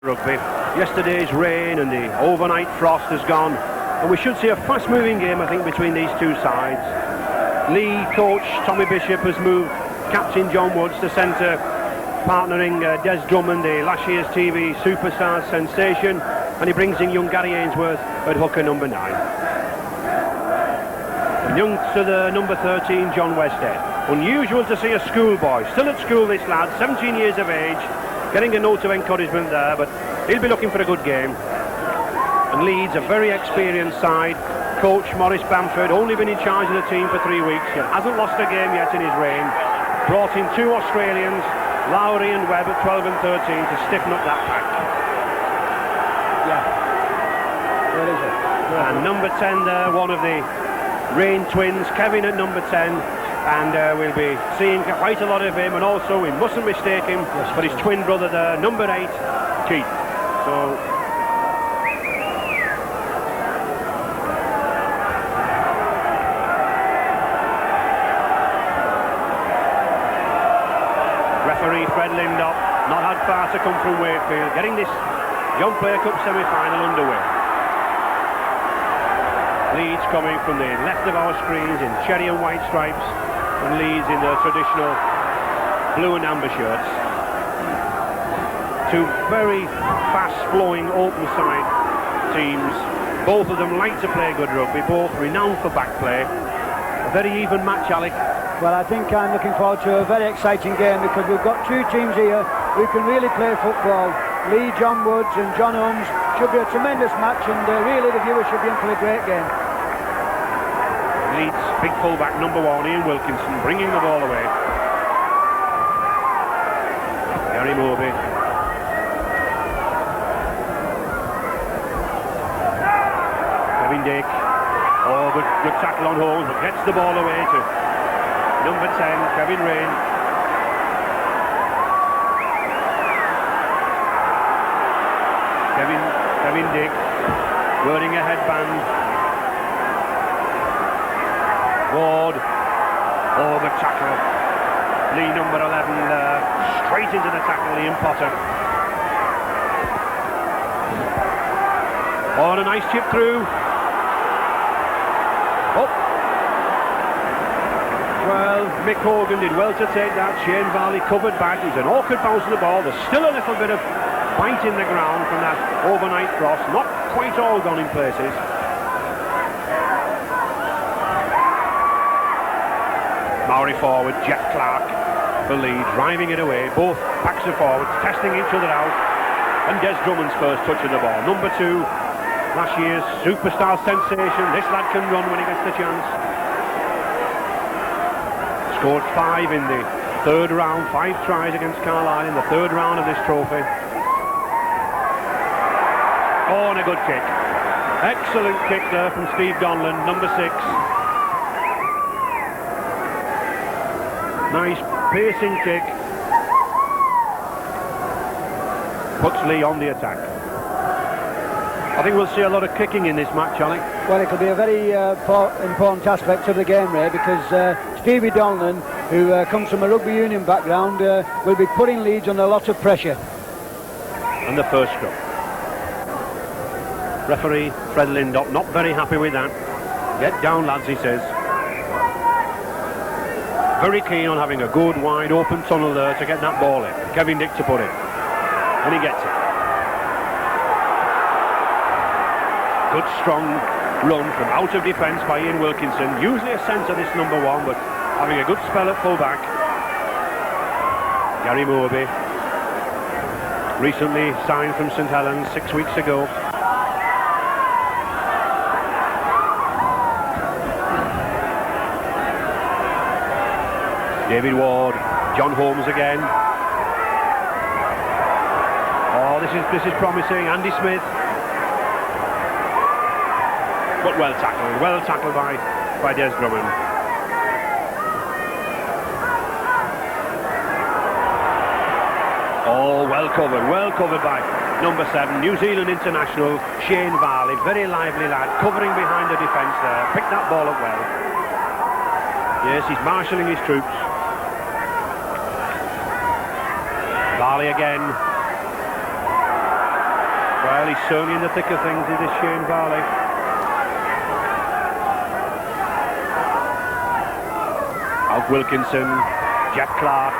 Rugby. Yesterday's rain and the overnight frost has gone, and we should see a fast-moving game, I think, between these two sides. Leigh coach Tommy Bishop has moved captain John Woods to centre, partnering Des Drummond, the last year's TV superstar sensation, and he brings in young Gary Ainsworth at hooker number 9. And young to the number 13, John Westhead. Unusual to see a schoolboy, still at school this lad, 17 years of age, getting a note of encouragement there, but he'll be looking for a good game. And Leeds, a very experienced side. Coach Maurice Bamford, only been in charge of the team for 3 weeks, yet hasn't lost a game yet in his reign. Brought in 2 Australians, Lowry and Webb at 12 and 13 to stiffen up that pack. Yeah. Where is it? And number 10 there, one of the Rain twins, Kevin at number 10. And we'll be seeing quite a lot of him, and also we mustn't mistake him for his twin brother there, number 8, Keith. So referee Fred Lindop not had far to come from Wakefield, getting this Young Player Cup semi-final underway. Leeds coming from the left of our screens in cherry and white stripes, and Leeds in their traditional blue and amber shirts. Two very fast-flowing, open-side teams. Both of them like to play good rugby, both renowned for back play. A very even match, Alec. Well, I think I'm looking forward to a very exciting game, because we've got two teams here who can really play football. Leigh, John Woods and John Holmes. Should be a tremendous match, and really the viewers should be in for a great game. Leeds big fullback number 1, Ian Wilkinson, bringing the ball away. Gary Moby. Kevin Dick. Oh, good tackle on Holmes, but gets the ball away to number 10, Kevin Rain. Kevin Dick wearing a headband. Ward, oh, good tackle. Leigh number 11 straight into the tackle, Ian Potter. Oh, and a nice chip through. Oh. Well, Mick Hogan did well to take that. Shane Varley covered back. It was an awkward bounce of the ball. There's still a little bit of bite in the ground from that overnight frost. Not quite all gone in places. Maori forward, Jeff Clark for Leeds, driving it away. Both backs are forwards, testing each other out. And Des Drummond's first touch of the ball. Number 2, last year's superstar sensation. This lad can run when he gets the chance. Scored 5 in the 3rd round, 5 tries against Carlisle in the 3rd round of this trophy. Oh, and a good kick. Excellent kick there from Steve Donlan, number 6. Nice piercing kick. Puts Leigh on the attack. I think we'll see a lot of kicking in this match, Alec. Well, it'll be a very important aspect of the game, Ray, because Stevie Donlan, who comes from a rugby union background, will be putting Leeds under a lot of pressure. And the first scrum. Referee Fred Lindop not very happy with that. Get down, lads, he says. Very keen on having a good wide open tunnel there to get that ball in. Kevin Dick to put it. And he gets it. Good strong run from out of defence by Ian Wilkinson. Usually a centre, this number 1, but having a good spell at full back. Gary Moby. Recently signed from St Helens 6 weeks ago. David Ward, John Holmes again. Oh, this is promising. Andy Smith. But well tackled by Des Drummond. Oh, well covered by number 7, New Zealand international Shane Varley. Very lively lad, covering behind the defence there. Picked that ball up well. Yes, he's marshalling his troops. Varley again. Well, he's certainly in the thick of things, is this Shane Varley. Alf Wilkinson, Jack Clark.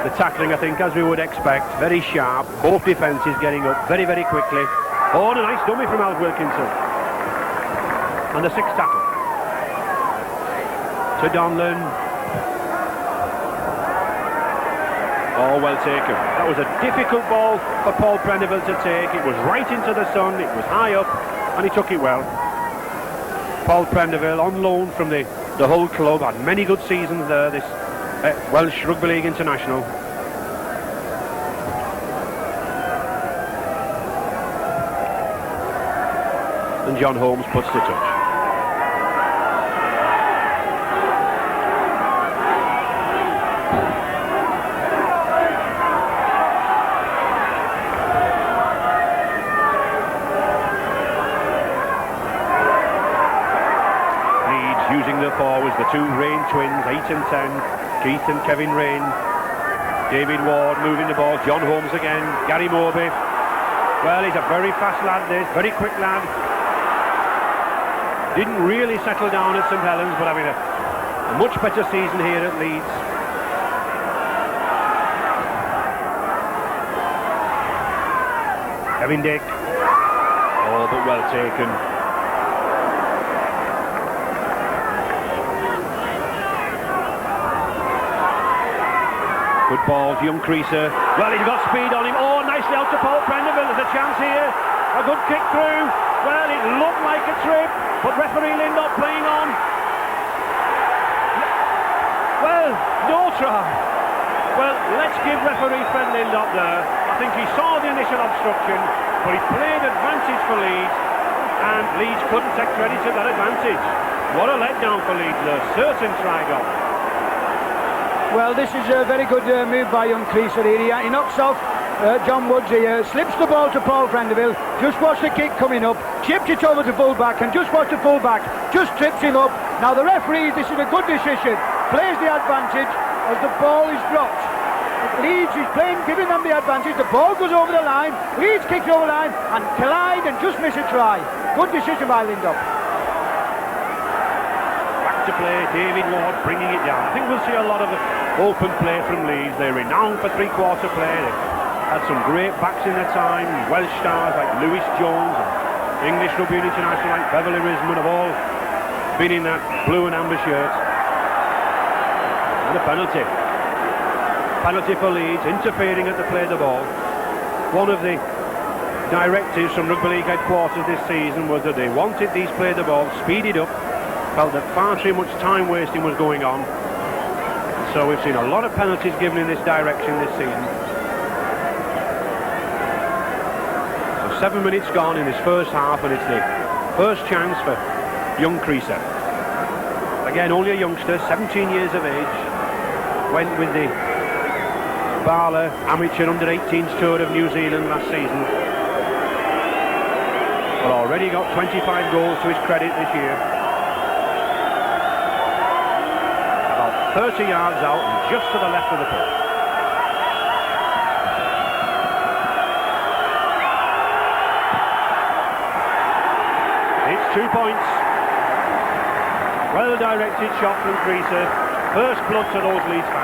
The tackling, I think, as we would expect, very sharp. Both defences getting up very, very quickly. Oh, and a nice dummy from Alf Wilkinson. And the sixth tackle. To Donlan. Oh, well taken. That was a difficult ball for Paul Prendeville to take. It was right into the sun, it was high up, and he took it well. Paul Prendeville, on loan from the Hull club, had many good seasons there, this Welsh Rugby League international. And John Holmes puts the touch. Using the forwards, the two Rain twins, 8 and 10, Keith and Kevin Rain. David Ward moving the ball, John Holmes again, Gary Moby. Well, he's a very fast lad, this, very quick lad. Didn't really settle down at St Helens, but having a much better season here at Leeds. Kevin Dick. Oh, but well taken. Good ball, young Creaser. Well, he's got speed on him. Oh, nicely out to Paul Prendeville. There's a chance here. A good kick through. Well, it looked like a trip, but referee Lindop playing on. Well, no try. Well, let's give referee Fred Lindop there. I think he saw the initial obstruction, but he played advantage for Leeds, and Leeds couldn't take credit of that advantage. What a letdown for Leeds there. Certain try goal. Well, this is a very good move by young Creaser here. He knocks off John Woods here, slips the ball to Paul Prendeville, just watch the kick coming up, chips it over to full-back, and just watch the full-back, just trips him up. Now the referee, this is a good decision, plays the advantage as the ball is dropped. Leeds is playing, giving them the advantage, the ball goes over the line, Leeds kicks over the line, and collide and just miss a try. Good decision by Lindop. To play, David Ward bringing it down. I think we'll see a lot of open play from Leeds. They're renowned for three-quarter play. They've had some great backs in their time. Welsh stars like Lewis Jones and English Rugby International like Beverly Risman have all been in that blue and amber shirt. And a penalty. Penalty for Leeds, interfering at the play of the ball. One of the directives from Rugby League headquarters this season was that they wanted these play the ball speeded up. Felt that far too much time wasting was going on. So we've seen a lot of penalties given in this direction this season. So 7 minutes gone in this first half, and it's the first chance for young Creaser. Again, only a youngster, 17 years of age. Went with the Bala Amateur Under-18s Tour of New Zealand last season. But already got 25 goals to his credit this year. 30 yards out and just to the left of the ball. It's 2 points. Well directed shot from Creaser. First blood to those Leeds fans.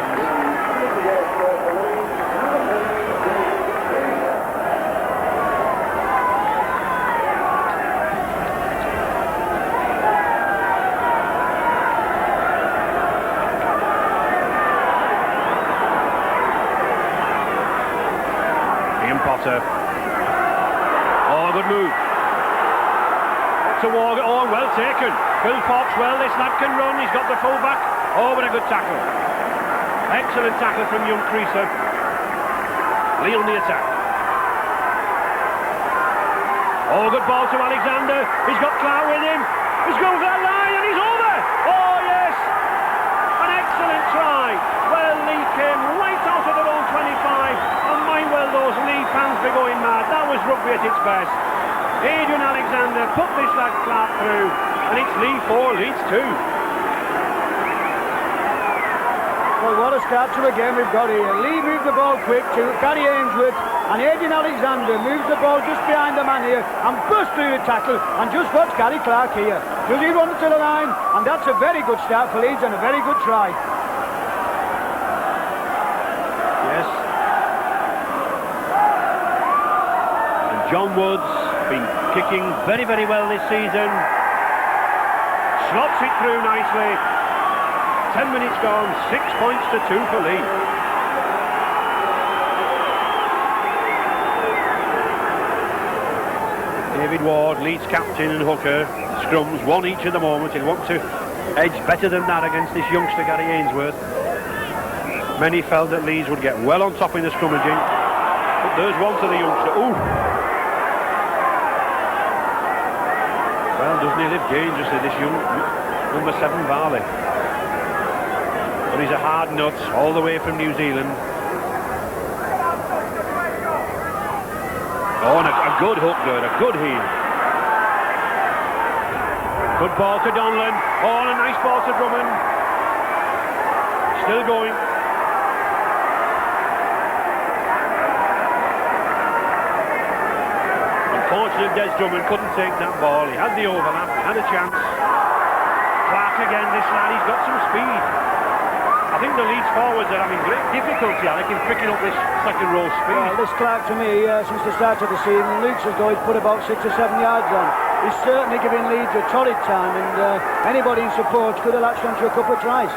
Oh, good move. To Walker. Oh, well taken. Phil Fox, well, this lad can run. He's got the full-back. Oh, but a good tackle. Excellent tackle from young Creaser. Leigh on the attack. Oh, good ball to Alexander. He's got Clark with him. He's going for that line and he's over. Oh, yes. An excellent try. Well, Leigh came right out of their own 25. Well, those Leeds fans be going mad. That was rugby at its best. Adrian Alexander put this lad Clark through, and it's Leigh 4, Leeds 2. Well, what a a start to a game we've got here. Leigh moves the ball quick to Gary Ainsworth, and Aidan Alexander moves the ball just behind the man here and bursts through the tackle, and just watch Gary Clark here. Does he run to the line? And that's a very good start for Leeds and a very good try. Yes. And John Woods been kicking very, very well this season. Slots it through nicely. 10 minutes gone, 6 points to 2 for Leeds. David Ward, Leeds captain and hooker. Scrums, one each at the moment. He'll want to edge better than that against this youngster Gary Ainsworth. Many felt that Leeds would get well on top in the scrummaging. But there's one to the youngster. Ooh! Well, doesn't he live dangerously, this young number 7 Varley? But he's a hard nut, all the way from New Zealand. Oh, and a good hook there, a good heel. Good ball to Donlan. Oh, and a nice ball to Drummond. Still going. Unfortunately, Des Drummond couldn't take that ball. He had the overlap, he had a chance. Clark again, this lad, he's got some speed. I think the Leeds forwards are having great difficulty, Alec, in picking up this second row speed. Well, this Clark, to me, since the start of the season, looks as though he's put about 6 or 7 yards on. He's certainly giving Leeds a torrid time, and anybody in support could have latched onto a couple of tries.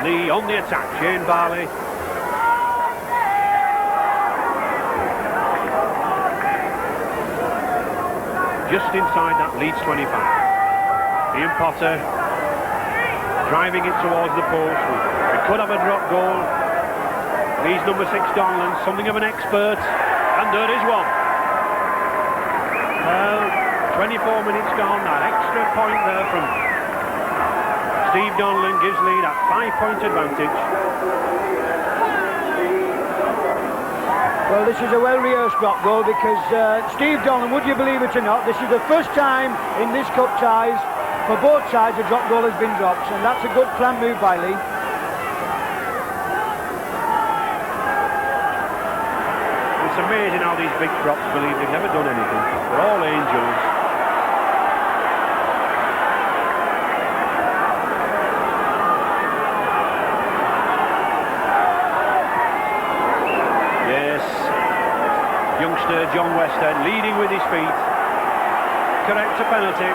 Leigh on the attack, Shane Barley. Just inside that Leeds 25. Ian Potter driving it towards the post. We could have a drop goal. Leeds number 6 Donlan, something of an expert, and there is one. Well, 24 minutes gone, that extra point there from Steve Donlan gives Leigh that 5-point advantage. Well, this is a well-rehearsed drop goal because Steve Donlan, would you believe it or not, this is the first time in this cup ties for both sides a drop goal has been dropped, and that's a good planned move by Leigh. It's amazing how these big props believe they've never done anything. They're all angels. Yes, youngster John Westhead leading with his feet. Correct a penalty.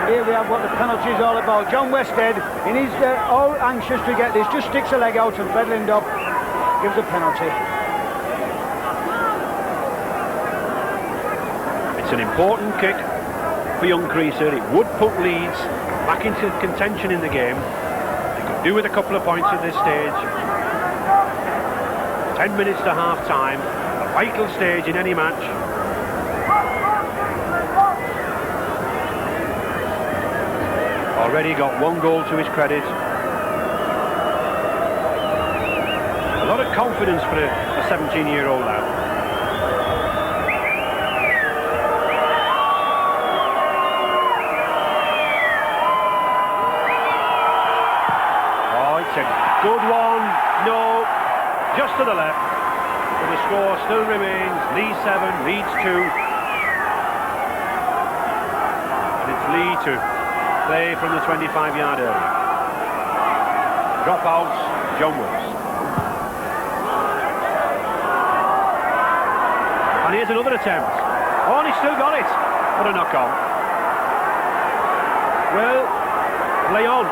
Here we have what the penalty is all about. John Westhead, he's all anxious to get this, just sticks a leg out and Fred Lindop gives a penalty. It's an important kick for young Creaser. It would put Leeds back into contention in the game. They could do with a couple of points at this stage. 10 minutes to half-time, a vital stage in any match. Already got 1 goal to his credit. A lot of confidence for a 17-year-old lad. Oh, it's a good one. No, just to the left. But the score still remains Leeds 7, Leeds 2. And it's Leigh to play from the 25-yard area. Drop out, John Woods. And here's another attempt. Oh, and he's still got it. What a knock-on. Well, Leon,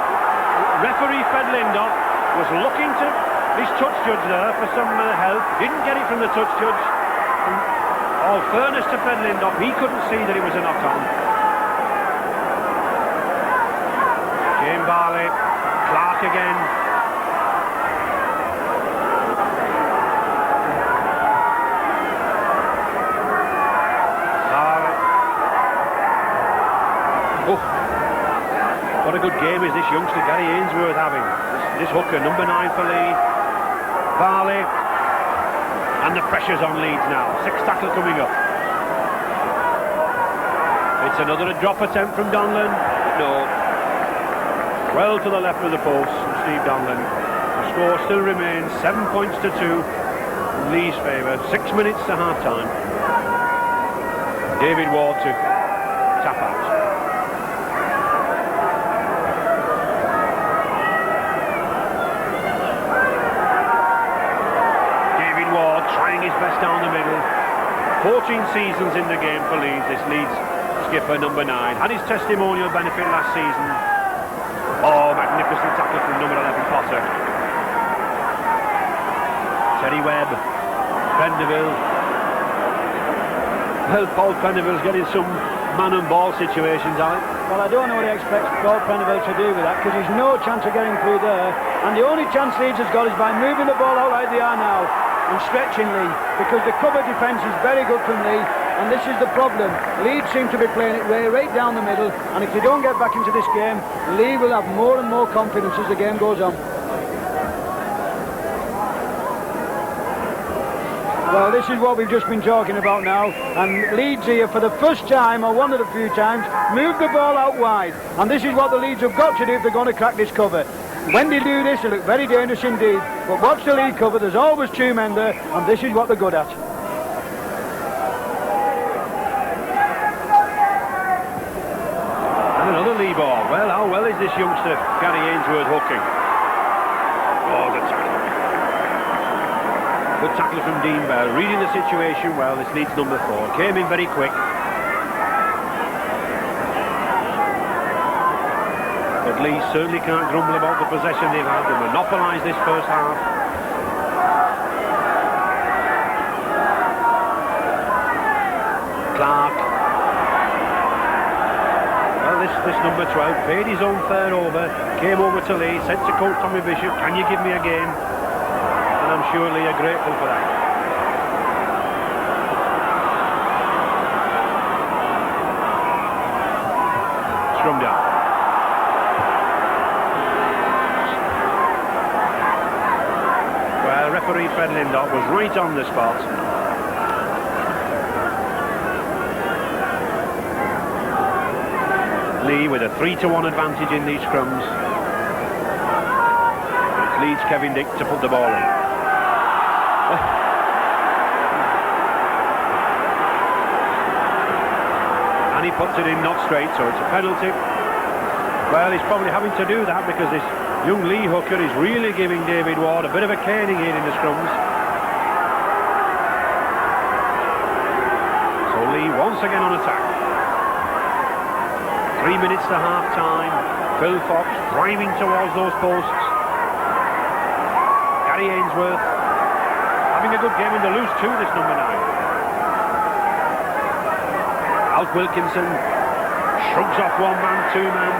referee Fred Lindop was looking to his touch judge there for some help. Didn't get it from the touch judge. In all fairness to Fred Lindop, he couldn't see that it was a knock-on. Barley, Clark again. Barley. Oh, what a good game is this youngster Gary Ainsworth having. This hooker, number 9 for Leigh. Barley. And the pressure's on Leeds now. 6th tackle coming up. It's another drop attempt from Donlan. No. Well to the left of the post, Steve Donlan. The score still remains 7 points to 2 in Leigh's favour. 6 minutes to half time. David Ward to tap out. David Ward trying his best down the middle. 14 seasons in the game for Leeds. This Leeds skipper, number 9. Had his testimonial benefit last season. Oh, magnificent tackle from number 11, Potter. Terry Webb. Prendeville. Well, Paul Prendeville's getting some man and ball situations, Alec. Well, I don't know what he expects Paul Prendeville to do with that, because he's no chance of getting through there. And the only chance Leeds has got is by moving the ball out like they are now and stretching Leigh, because the cover defence is very good from Leigh, and this is the problem. Leeds seem to be playing it right down the middle, and if they don't get back into this game, Leigh will have more and more confidence as the game goes on. Well, this is what we've just been talking about now, and Leeds here for the first time, or one of the few times, moved the ball out wide, and this is what the Leeds have got to do if they're going to crack this cover. When they do this, they look very dangerous indeed, but watch the lead cover, there's always 2 men there, and this is what they're good at. And another Leigh ball. Well, how well is this youngster, Gary Ainsworth, hooking? Oh, good tackle. Good tackle from Dean Bell. Reading the situation well, this Leeds number 4. Came in very quick. But Leeds certainly can't grumble about the possession they've had. They monopolised this first half. Clark. Well, this number 12 paid his own fare over, came over to Leigh, said to coach Tommy Bishop, can you give me a game? And I'm sure Leigh are grateful for that. Scrum down. Well, referee Fred Lindop was right on the spot. Leigh with a 3-1 advantage in these scrums. It leads Kevin Dick to put the ball in. And he puts it in not straight, so it's a penalty. Well, he's probably having to do that because this young Leigh hooker is really giving David Ward a bit of a caning here in the scrums. So Leigh once again on attack. 3 minutes to half time. Phil Fox driving towards those posts. Gary Ainsworth having a good game in the loose too, this number 9. Alf Wilkinson shrugs off 1 man, 2 man.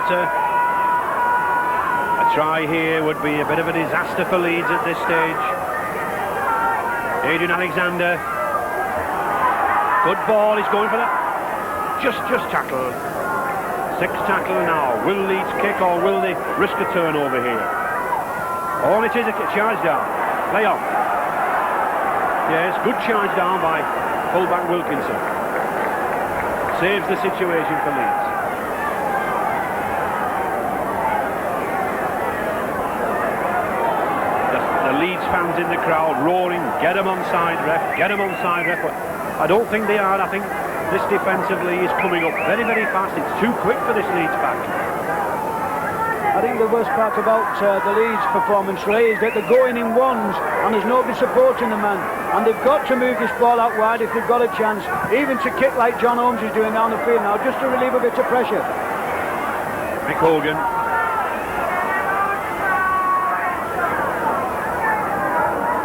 A try here would be a bit of a disaster for Leeds at this stage. Adrian Alexander. Good ball, he's going for that. Just tackle. 6 tackle now. Will Leeds kick or will they risk a turnover here? Oh, and it is a charge down. Play on. Yes, good charge down by fullback Wilkinson. Saves the situation for Leeds. Leeds fans in the crowd roaring, get him onside ref, get him onside ref. But I don't think they are. I think this defensively is coming up very, very fast. It's too quick for this Leeds back. I think the worst part about the Leeds performance, Ray, is that they're going in ones and there's nobody supporting the man. And they've got to move this ball out wide if they've got a chance, even to kick like John Holmes is doing down the field now, just to relieve a bit of pressure. Mick Hogan.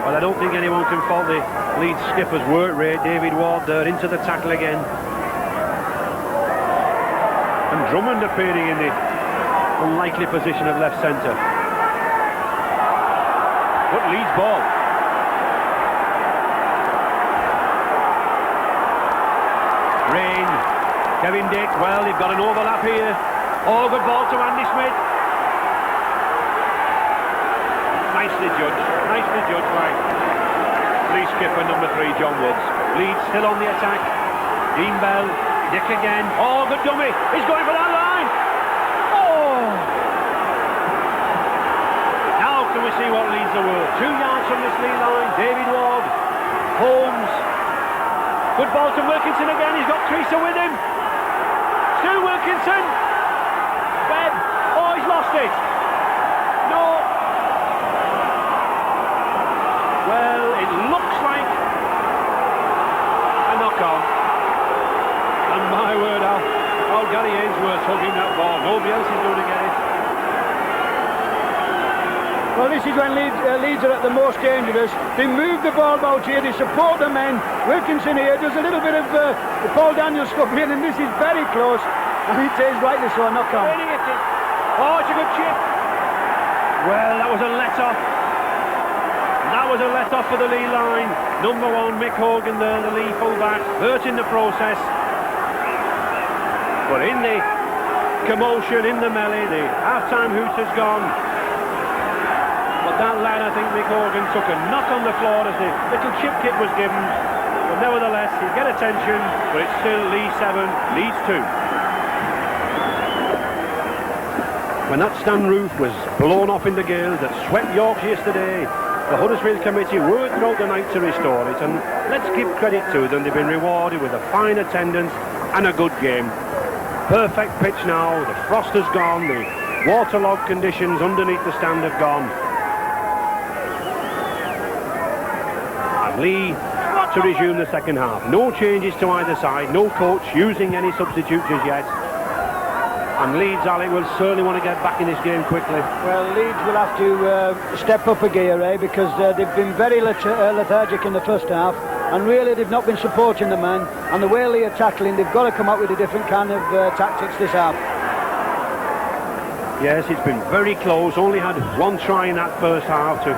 Well, I don't think anyone can fault the Leeds skipper's work rate. David Ward there into the tackle again. And Drummond appearing in the unlikely position of left centre. But Leeds ball. Rain. Kevin Dick. Well, they've got an overlap here. Oh, good ball to Andy Smith. Nicely judged by Free skip for number 3, John Woods. Leeds still on the attack. Dean Bell, Dick again. Oh, good dummy. He's going for that line. Oh! Now can we see what Leeds are worth? 2 yards from this lead line. David Ward, Holmes. Good ball to Wilkinson again. He's got Teresa with him. Still Wilkinson. Webb. Oh, he's lost it. No. Well, it looks like a knock-on. And my word, how Gary Ainsworth's hugging that ball. Nobody else is going to get it. Well, this is when Leeds are at the most dangerous. They move the ball about here, they support the men. Wilkinson here does a little bit of the Paul Daniels stuff in, and this is very close. And he takes rightly so a knock-on. Oh, it's a good chip. Well, that was a let-off. That was a let-off for the Leigh line. Number 1, Mick Hogan there, the Leigh full-back, hurt in the process. But in the commotion, in the melee, the half-time hoot has gone. But that lad, I think Mick Hogan, took a knock on the floor as the little chip kick was given. But nevertheless, he'll get attention, but it's still Leigh 7, Leeds 2. When that stand roof was blown off in the gale that swept York yesterday, the Huddersfield committee worked throughout the night to restore it, and let's give credit to them. They've been rewarded with a fine attendance and a good game. Perfect pitch now, the frost has gone, the waterlogged conditions underneath the stand have gone. And Leigh to resume the second half. No changes to either side, no coach using any substitutes as yet. And Leeds, Alec, will certainly want to get back in this game quickly. Well, Leeds will have to step up a gear, because they've been very lethargic in the first half, and really they've not been supporting the men. And the way they are tackling, they've got to come up with a different kind of tactics this half. Yes, it's been very close. Only had 1 try in that first half to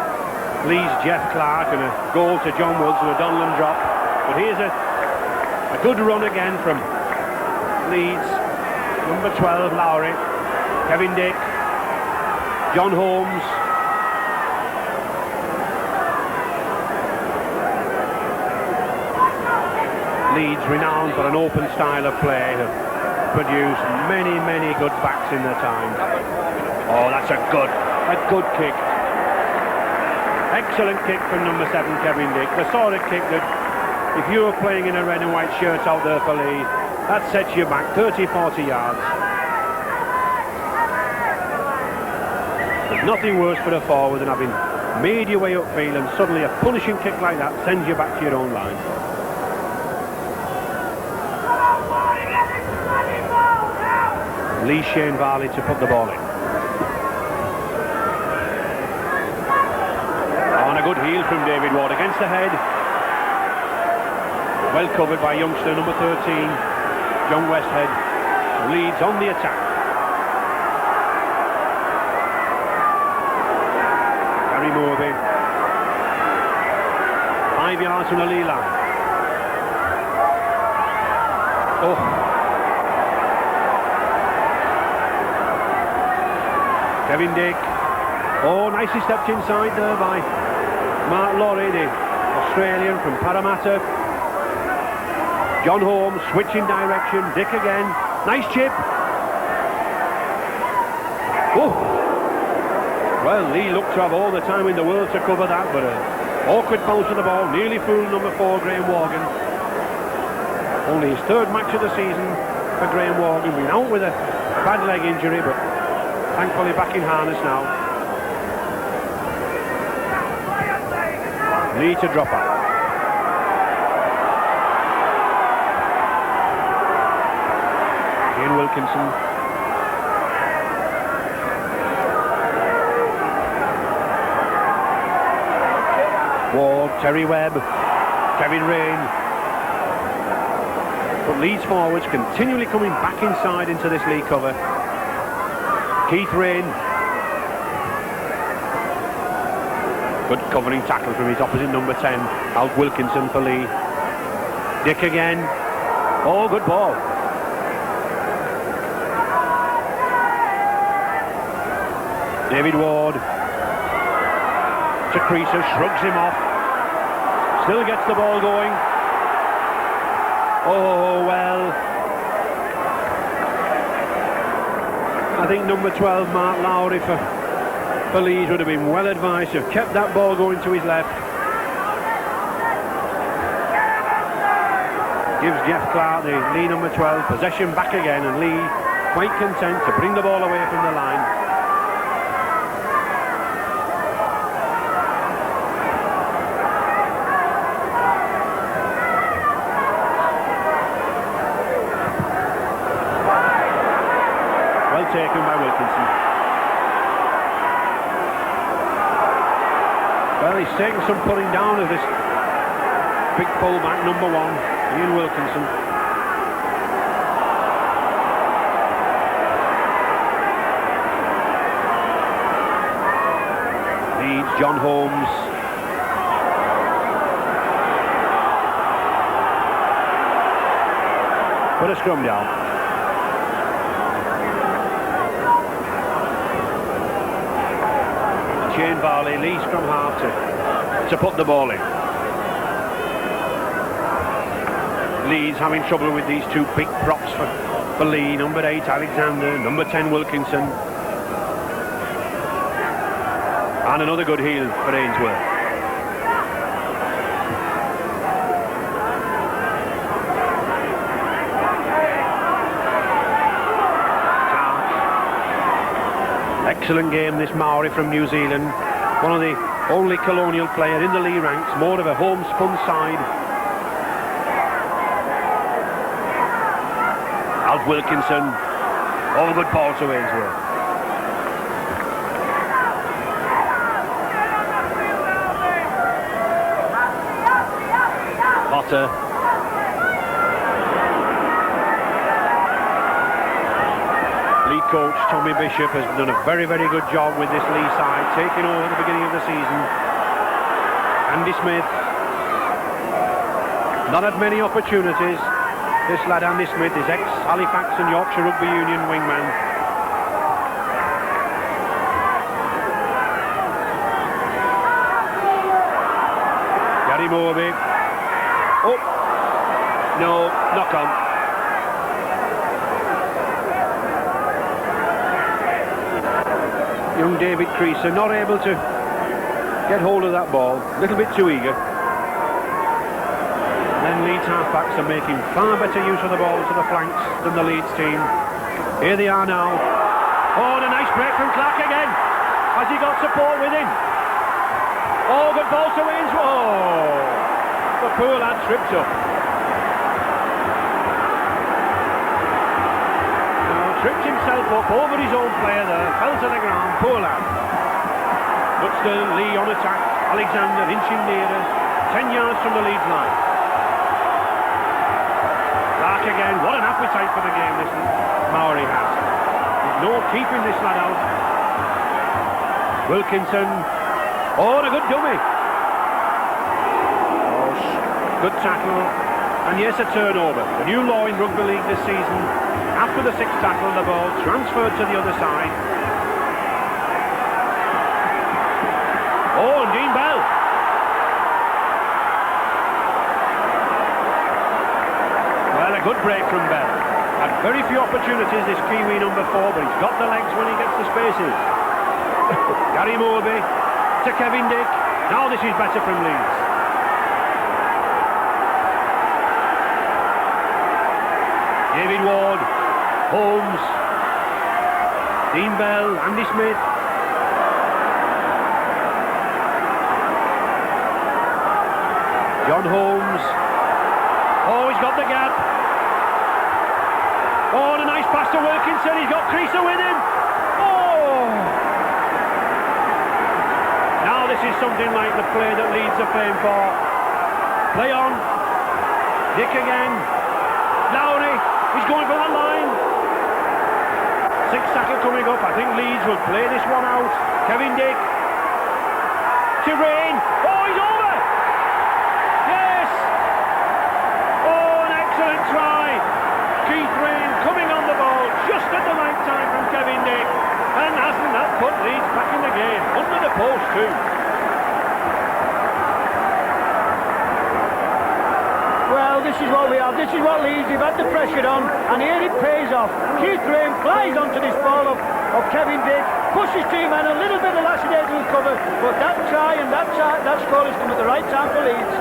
Leeds' Jeff Clark, and a goal to John Woods and a Donlan drop. But here's a good run again from Leeds. Number 12, Lowry, Kevin Dick, John Holmes. Leeds, renowned for an open style of play, have produced many, many good backs in their time. Oh, that's a good kick. Excellent kick from number 7, Kevin Dick. The sort of kick that, if you were playing in a red and white shirt out there for Leigh, that sets you back 30, 40 yards. There's nothing worse for a forward than having made your way upfield and suddenly a punishing kick like that sends you back to your own line. Lee Shane Varley to put the ball in. On a good heel from David Ward against the head. Well covered by youngster number 13. John Westhead. Leeds on the attack. Gary Morby. 5 yards from the Leigh line. Oh. Kevin Dick. Oh, nicely stepped inside there by Mark Lorry, the Australian from Parramatta. John Holmes switching direction. Dick again. Nice chip. Oh. Well, Leigh looked to have all the time in the world to cover that, but an awkward bounce of the ball. Nearly fooled number 4, Graham Morgan. Only his 3rd match of the season for Graham Morgan. Been out with a bad leg injury, but thankfully back in harness now. Leigh to drop out. Wilkinson. Ward, Terry Webb, Kevin Rain. But Leeds forwards continually coming back inside into this Leigh cover. Keith Rain. Good covering tackle from his opposite number 10, Alf Wilkinson for Leigh. Dick again. Oh, good ball. David Ward to Creaser, shrugs him off. Still gets the ball going. Oh, well. I think number 12, Mark Lowry, for Leeds would have been well advised to have kept that ball going to his left. Gives Jeff Clark, the Leigh number 12, possession back again, and Leigh quite content to bring the ball away from the line. Well taken by Wilkinson. Well, he's taken some pulling down of this big fullback, number 1, Ian Wilkinson. Leeds, John Holmes. Put a scrum down. Shane Varley, Leigh scrum half to put the ball in. Leeds having trouble with these two big props for Leigh, number 8 Alexander, number 10 Wilkinson. And another good heel for Ainsworth. Excellent game, this Maori from New Zealand. One of the only colonial player in the Leigh ranks, more of a homespun side. Alf Wilkinson. Oh, good ball to Ainsworth. Potter. Coach Tommy Bishop has done a very, very good job with this Leigh side, taking over at the beginning of the season. Andy Smith, not had many opportunities. This lad Andy Smith is ex-Halifax and Yorkshire Rugby Union wingman. Gary Morby. Oh, no, knock on. Young David Creaser not able to get hold of that ball, a little bit too eager. And then Leeds halfbacks are making far better use of the ball to the flanks than the Leeds team. Here they are now. Oh, and a nice break from Clark again. Has he got support with him? Oh, good ball to Ainsworth. Oh, the poor lad tripped up. Tripped himself up over his own player there, fell to the ground, poor lad. But still, Leigh on attack, Alexander inching nearer, 10 yards from the Leeds line. Clark again, what an appetite for the game this Maori has. There's no keeping this lad out. Wilkinson, oh, and a good dummy. Oh, good tackle, and yes, a turnover. The new law in rugby league this season. After the 6th tackle, the ball transferred to the other side. Oh, and Dean Bell. Well, a good break from Bell. Had very few opportunities, this Kiwi number 4, but he's got the legs when he gets the spaces. Gary Morby to Kevin Dick. Now this is better from Leeds. David Ward. Holmes, Dean Bell, Andy Smith. John Holmes. Oh, he's got the gap. Oh, and a nice pass to Wilkinson. He's got Creaser with him. Oh! Now this is something like the play that Leeds are playing for. Play on. Dick again. Lowry. He's going for that line. 6th tackle coming up. I think Leeds will play this one out. Kevin Dick. To Rain. Oh, he's over! Yes! Oh, an excellent try. Keith Rain coming on the ball just at the right time from Kevin Dick. And hasn't that put Leeds back in the game? Under the post too. this is what we have. This is what Leeds. They've had the pressure on, and here it pays off. Keith Graham flies onto this ball of Kevin Dick, pushes two men, a little bit of lackadaisical cover, but that try and that score has come at the right time for Leeds.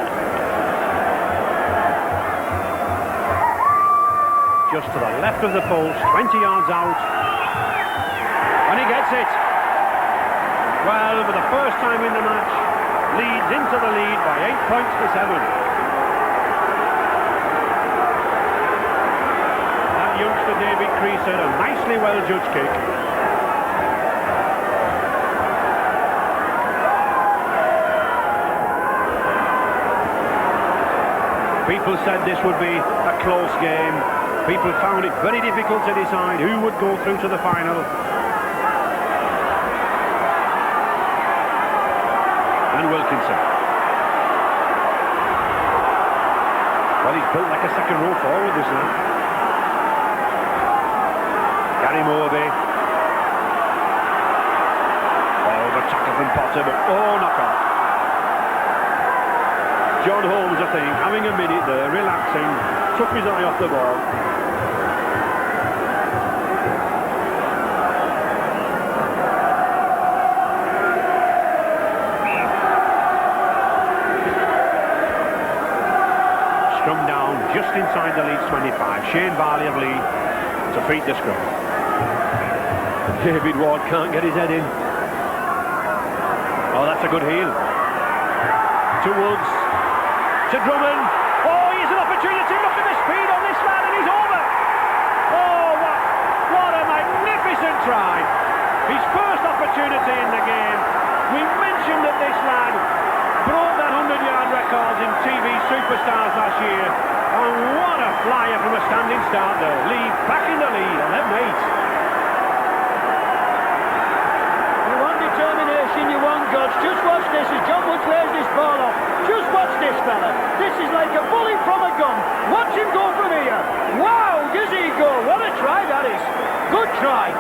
Just to the left of the post, 20 yards out, and he gets it. Well, for the first time in the match, Leeds into the lead by 8 points to 7. That youngster David Creaser, a nicely well judged kick. People said this would be a close game. People found it very difficult to decide who would go through to the final. And Wilkinson. Well, he's built like a second row forward, this lad. Gary Morby. Oh, the tackle from Potter, but knock off. John Holmes, I think, having a minute there, relaxing, took his eye off the ball. Scrum down just inside the Leeds 25. Shane Barley of Leeds to feed the scrum. David Ward can't get his head in. Oh, that's a good heel. To Woods. To Drummond. Oh, here's an opportunity. Look at the speed on this lad, and he's over. Oh, what a magnificent try. His first opportunity in the game. We mentioned that this lad broke that 100-yard record in TV Superstars last year. And what a flyer from a standing start there. Leeds back in the lead, 11-8. You want determination, you want guts. Just watch this as John Woods lays this ball off. Just watch this fella. This is like a bullet from a gun. Watch him go from here. Wow, does he go? What a try that is. Good try.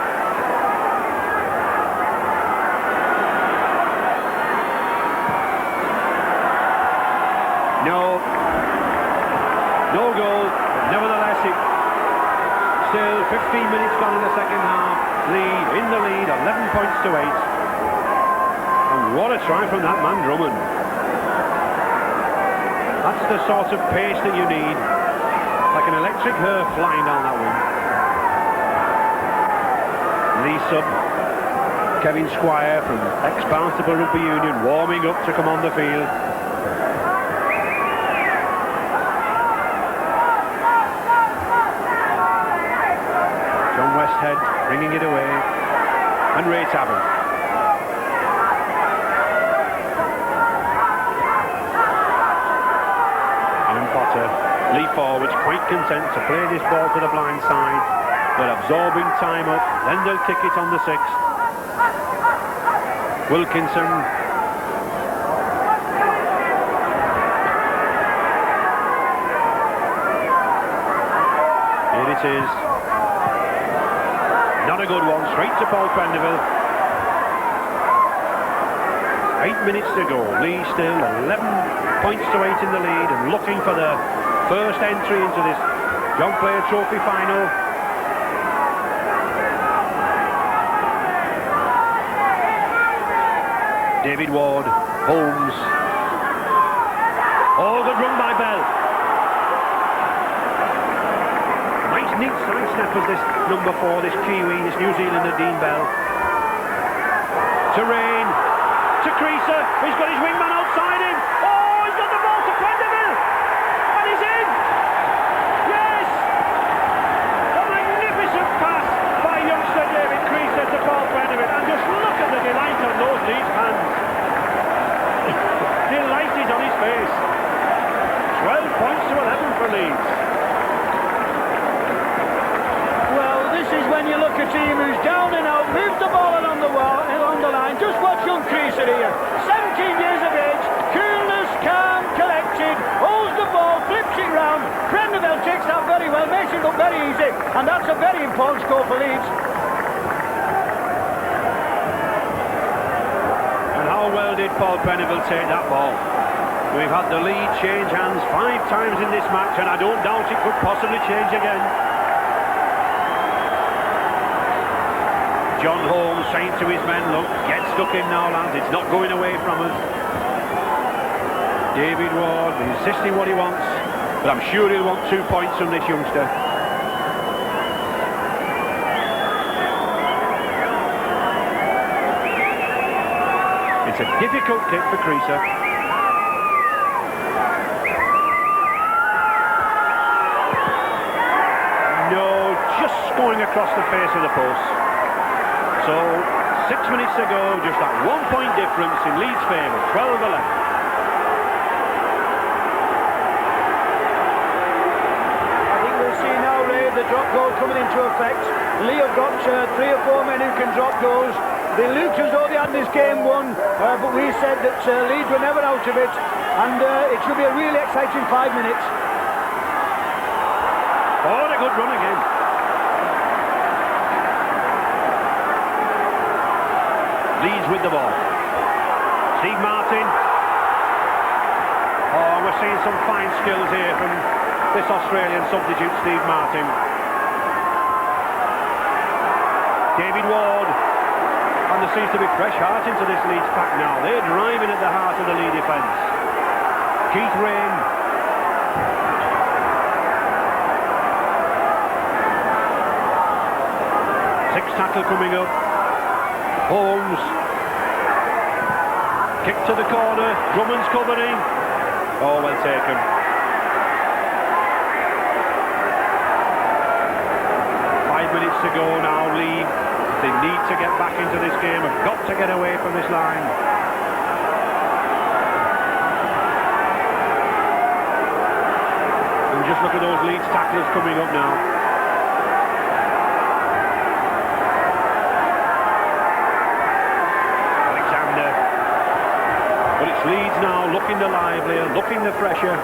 No goal. Nevertheless, still 15 minutes gone in the second half. Leeds in the lead, 11 points to 8. And what a try from that man Drummond. That's the sort of pace that you need. Like an electric hair flying down that wing. Leeds sub Kevin Squire from ex-Barnstaple Rugby Union warming up to come on the field. John Westhead bringing it away. And Ray Tavern. Lee forwards quite content to play this ball to the blind side. They're absorbing time up, then they'll kick it on the 6th. Wilkinson. Here it is. Not a good one, straight to Paul Prendeville. 8 minutes to go. Lee still 11 points to 8 in the lead and looking for the first entry into this John Player Trophy final. David Ward, Holmes. Oh, good run by Bell. Nice neat side snap as this number 4, this Kiwi, this New Zealander Dean Bell. To Rain, to Creaser, he's got his wingman outside him. Oh, he's got the ball to Prendeville. And he's in. Yes. A magnificent pass by youngster David Creaser to Paul Prendeville. And just look at the delight on those Leeds fans. Delight is on his face. 12 points to 11 for Leeds. Well, this is when you look at a team who's down and out, moves the ball along the line. Just watch young Creaser here. 17 years of age, coolness, calm, collected, holds the ball, flips it round. Prendeville takes that very well, makes it look very easy, and that's a very important score for Leeds. And how well did Paul Prendeville take that ball? We've had the lead change hands 5 times in this match, and I don't doubt it could possibly change again. John Holmes saying to his men, look, get stuck in now, lads, it's not going away from us. David Ward insisting what he wants, but I'm sure he'll want 2 points from this youngster. It's a difficult kick for Creaser. Going across the face of the post. So 6 minutes to go, just that 1 point difference in Leeds' favour, 12 left. I think we'll see now, Ray, the drop goal coming into effect. Leigh have got 3 or 4 men who can drop goals. They looked as though they had this game won, but we said that Leeds were never out of it, and it should be a really exciting 5 minutes. Oh, what a good run again. Leeds with the ball. Steve Martin. Oh, we're seeing some fine skills here from this Australian substitute, Steve Martin. David Ward. And there seems to be fresh heart into this Leeds pack now. They're driving at the heart of the Leeds defence. Keith Rain. Sixth tackle coming up. Holmes, kick to the corner, Drummond's covering. Oh, well taken. Five minutes to go now. Leigh, they need to get back into this game, have got to get away from this line. And just look at those Leeds tacklers coming up now. Leeds now looking the livelier, looking the fresher. And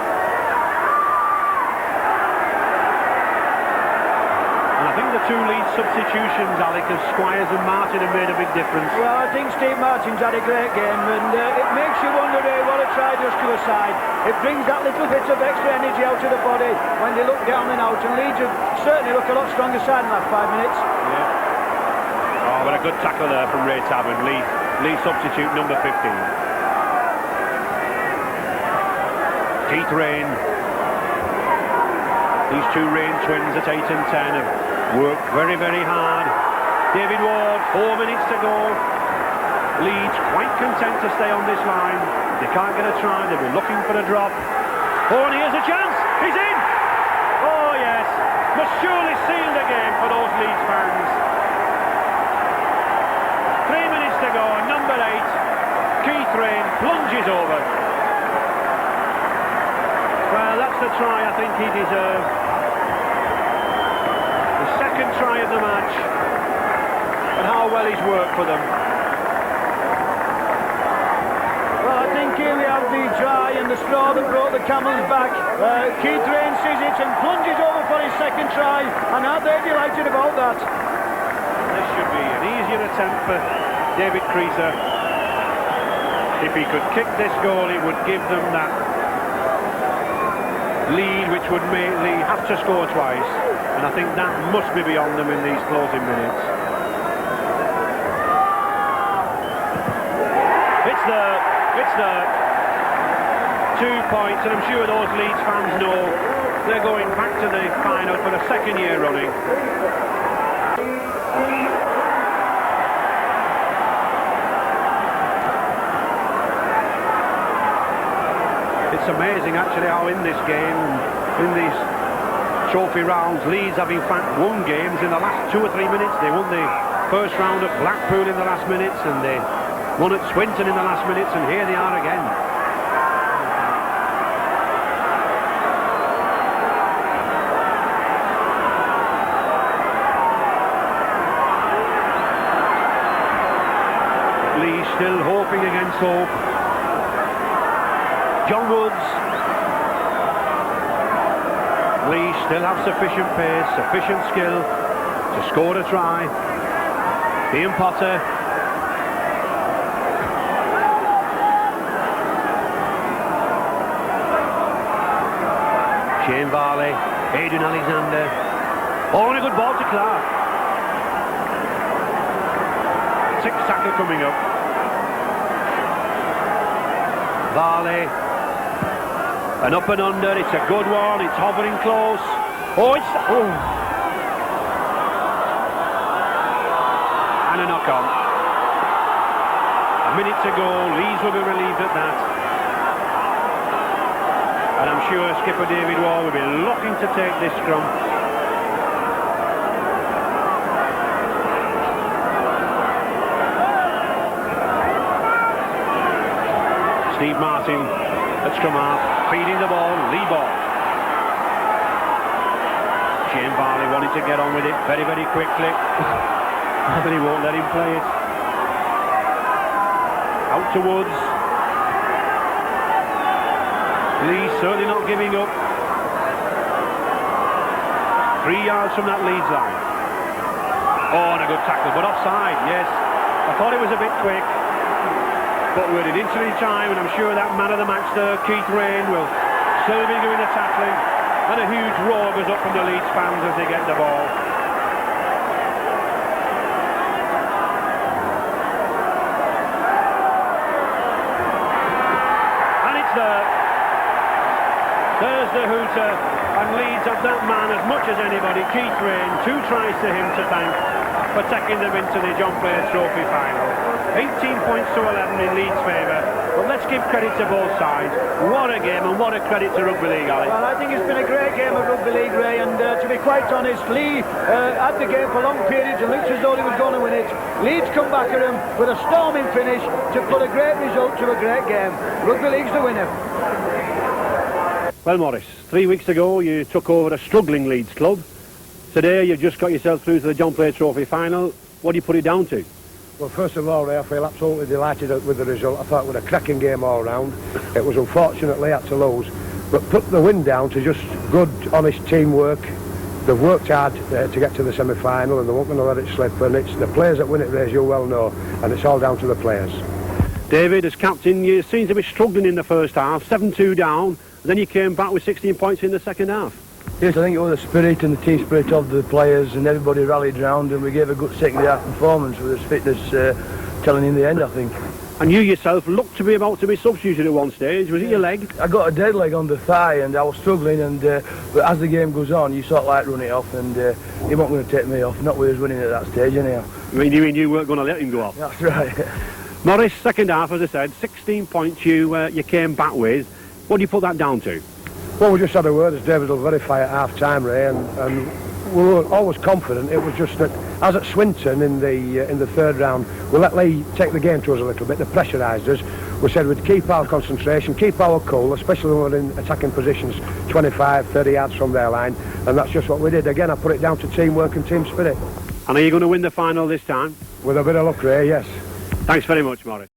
I think the 2 Leeds substitutions, Alec, of Squires and Martin have made a big difference. Well, I think Steve Martin's had a great game, and it makes you wonder, what a try does to a side. It brings that little bit of extra energy out of the body when they look down and out, and Leeds have certainly looked a lot stronger side in the last 5 minutes. Yeah. Oh, but a good tackle there from Ray Tavern, Leeds substitute number 15. Keith Rain. These 2 Rain twins at 8 and 10 have worked very, very hard. David Ward, 4 minutes to go. Leeds quite content to stay on this line. They can't get a try, they'll be looking for a drop. Oh, and here's a chance! He's in! Oh, yes. Must surely seal the game for those Leeds fans. 3 minutes to go, number 8. Keith Rain plunges over. Well, that's the try I think he deserved. The second try of the match. And how well he's worked for them. Well, I think here we have the try and the straw that brought the camel's back. Keith Rain sees it and plunges over for his second try. And aren't they delighted about that? This should be an easier attempt for David Creaser. If he could kick this goal, it would give them that lead, which would make Leigh have to score twice, and I think that must be beyond them in these closing minutes. It's the 2 points, and I'm sure those Leeds fans know they're going back to the final for the 2nd year running. It's amazing actually how in this game, in these trophy rounds, Leeds have in fact won games in the last 2 or 3 minutes. They won the first round at Blackpool in the last minutes, and they won at Swinton in the last minutes, and here they are again. Leigh still hoping against hope. John Woods. Leigh still have sufficient pace, sufficient skill to score a try. Ian Potter. Shane Varley, Aidan Alexander. Oh, and a good ball to Clark. Sixth tackle coming up. Varley. And up and under, it's a good one, it's hovering close. Oh, it's... Oh. And a knock on. A minute to go, Leeds will be relieved at that. And I'm sure skipper David Wall will be looking to take this scrum. Steve Martin at scrum half, feeding the ball, Leigh ball. Shane Varley wanting to get on with it very, very quickly. But he won't let him play it. Out to Woods. Leigh certainly not giving up. 3 yards from that Leeds line. Oh, and a good tackle, but offside, yes. I thought it was a bit quick. But we're in injury time, and I'm sure that man of the match there, Keith Rain, will still be doing the tackling. And a huge roar goes up from the Leeds fans as they get the ball. And it's there. There's the hooter, and Leeds have that man as much as anybody, Keith Rain. 2 tries to him to thank for taking them into the John Player Trophy final. 18 points to 11 in Leeds' favour, but let's give credit to both sides. What a game, and what a credit to Rugby League, Ali. Well, I think it's been a great game of Rugby League, Ray, and to be quite honest, Leigh had the game for long periods and looked as though he was going to win it. Leeds come back at him with a storming finish to put a great result to a great game. Rugby League's the winner. Well, Morris, 3 weeks ago you took over a struggling Leeds club. Today you've just got yourself through to the John Player Trophy final. What do you put it down to? Well, first of all, Ray, I feel absolutely delighted with the result. I thought it was a cracking game all round. It was unfortunately had to lose, but put the win down to just good, honest teamwork. They've worked hard to get to the semi-final, and they weren't going to let it slip. And it's the players that win it, Ray, as you well know, and it's all down to the players. David, as captain, you seem to be struggling in the first half, 7-2 down, then you came back with 16 points in the second half. Yes, I think it was the spirit and the team spirit of the players, and everybody rallied round, and we gave a good second half performance with us fitness telling in the end, I think. And you yourself looked to be about to be substituted at one stage. Was it your leg? I got a dead leg on the thigh, and I was struggling, and but as the game goes on, you sort of like run it off, and he wasn't going to take me off, not with us winning at that stage anyhow. You mean you weren't going to let him go off? That's right. Morris, second half, as I said, 16 points you came back with. What do you put that down to? Well, we just had a word, as David will verify, at half-time, Ray, and we were always confident. It was just that, as at Swinton in the third round, we let Leigh take the game to us a little bit. They pressurised us. We said we'd keep our concentration, keep our cool, especially when we're in attacking positions 25, 30 yards from their line, and that's just what we did. Again, I put it down to teamwork and team spirit. And are you going to win the final this time? With a bit of luck, Ray, yes. Thanks very much, Morris.